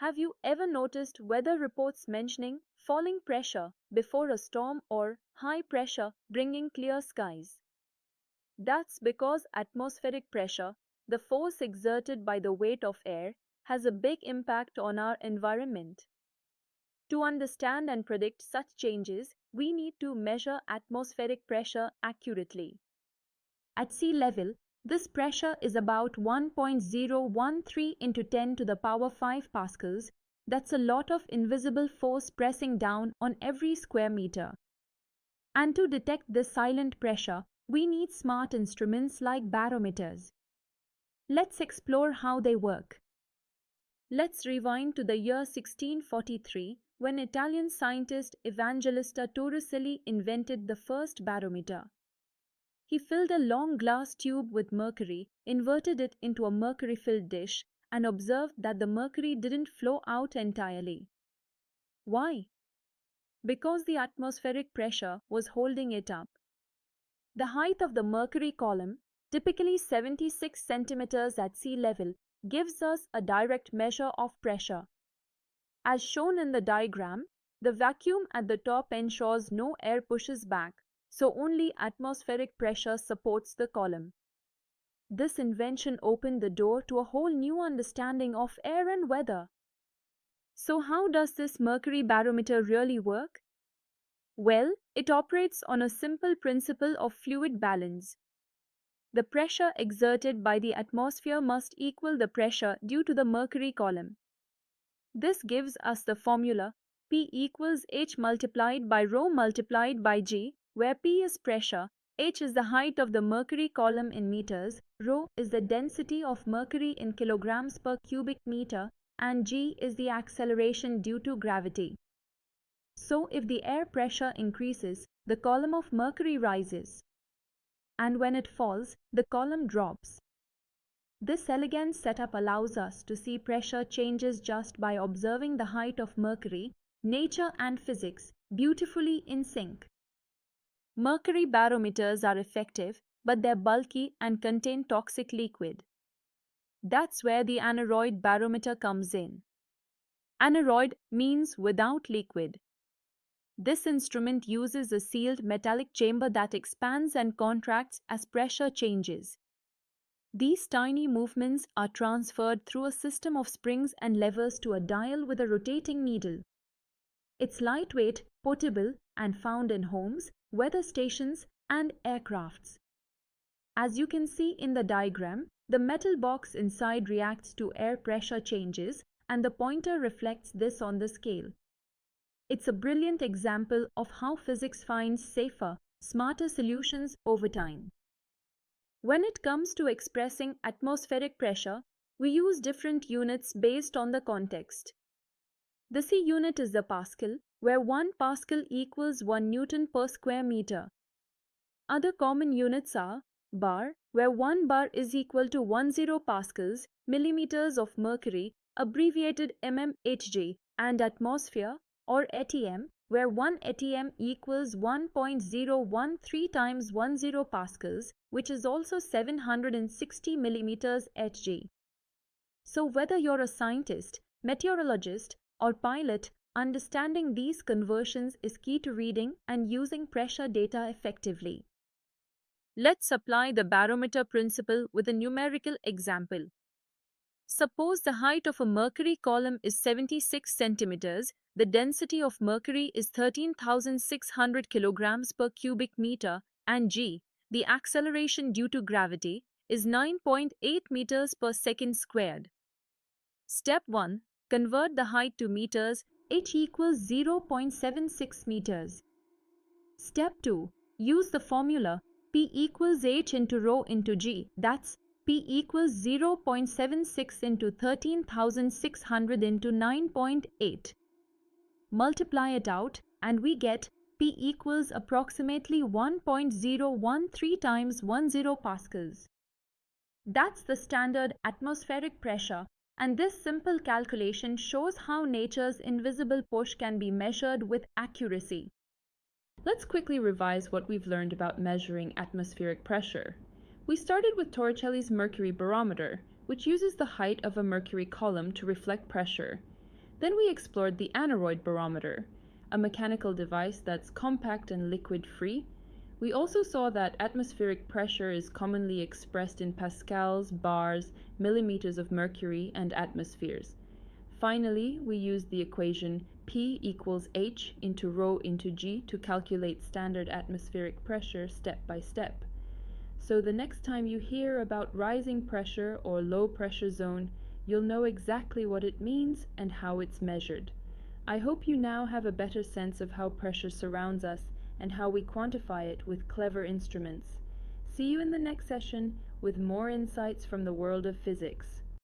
Have you ever noticed weather reports mentioning falling pressure before a storm or high pressure bringing clear skies? That's because atmospheric pressure, the force exerted by the weight of air, has a big impact on our environment. To understand and predict such changes, we need to measure atmospheric pressure accurately. At sea level, this pressure is about 1.013 into 10 to the power 5 pascals. That's a lot of invisible force pressing down on every square meter. And to detect this silent pressure, we need smart instruments like barometers. Let's explore how they work. Let's rewind to the year 1643 when Italian scientist Evangelista Torricelli invented the first barometer. He filled a long glass tube with mercury, inverted it into a mercury-filled dish, and observed that the mercury didn't flow out entirely. Why? Because the atmospheric pressure was holding it up. The height of the mercury column, typically 76 centimeters at sea level, gives us a direct measure of pressure. As shown in the diagram, the vacuum at the top ensures no air pushes back, so only atmospheric pressure supports the column. This invention opened the door to a whole new understanding of air and weather. So how does this mercury barometer really work? Well, it operates on a simple principle of fluid balance. The pressure exerted by the atmosphere must equal the pressure due to the mercury column. This gives us the formula P equals H multiplied by rho multiplied by G, where P is pressure, H is the height of the mercury column in meters, rho is the density of mercury in kilograms per cubic meter, and G is the acceleration due to gravity. So if the air pressure increases, the column of mercury rises. And when it falls, the column drops. This elegant setup allows us to see pressure changes just by observing the height of mercury, nature and physics, beautifully in sync. Mercury barometers are effective, but they're bulky and contain toxic liquid. That's where the Aneroid barometer comes in. Aneroid means without liquid. This instrument uses a sealed metallic chamber that expands and contracts as pressure changes. These tiny movements are transferred through a system of springs and levers to a dial with a rotating needle. It's lightweight, portable, and found in homes, weather stations, and aircrafts. As you can see in the diagram, the metal box inside reacts to air pressure changes, and the pointer reflects this on the scale. It's a brilliant example of how physics finds safer, smarter solutions over time. When it comes to expressing atmospheric pressure, we use different units based on the context. The C unit is the pascal, where 1 pascal equals 1 Newton per square meter. Other common units are bar, where 1 bar is equal to 10 pascals, millimeters of mercury, abbreviated mmHg, and atmosphere, or ATM, where 1 ATM equals 1.013 times 10 pascals, which is also 760 millimeters Hg. So whether you're a scientist, meteorologist, or pilot, understanding these conversions is key to reading and using pressure data effectively. Let's apply the barometer principle with a numerical example. Suppose the height of a mercury column is 76 centimeters, the density of mercury is 13,600 kilograms per cubic meter, and G, the acceleration due to gravity, is 9.8 meters per second squared. Step 1. Convert the height to meters, H equals 0.76 meters. Step 2. Use the formula P equals H into rho into G, that's P equals 0.76 into 13,600 into 9.8. Multiply it out and we get P equals approximately 1.013 times 10 pascals. That's the standard atmospheric pressure, and this simple calculation shows how nature's invisible push can be measured with accuracy. Let's quickly revise what we've learned about measuring atmospheric pressure. We started with Torricelli's mercury barometer, which uses the height of a mercury column to reflect pressure. Then we explored the Aneroid barometer, a mechanical device that's compact and liquid-free. We also saw that atmospheric pressure is commonly expressed in pascals, bars, millimeters of mercury, and atmospheres. Finally, we used the equation P equals H into rho into G to calculate standard atmospheric pressure step by step. So the next time you hear about rising pressure or low pressure zone, you'll know exactly what it means and how it's measured. I hope you now have a better sense of how pressure surrounds us and how we quantify it with clever instruments. See you in the next session with more insights from the world of physics.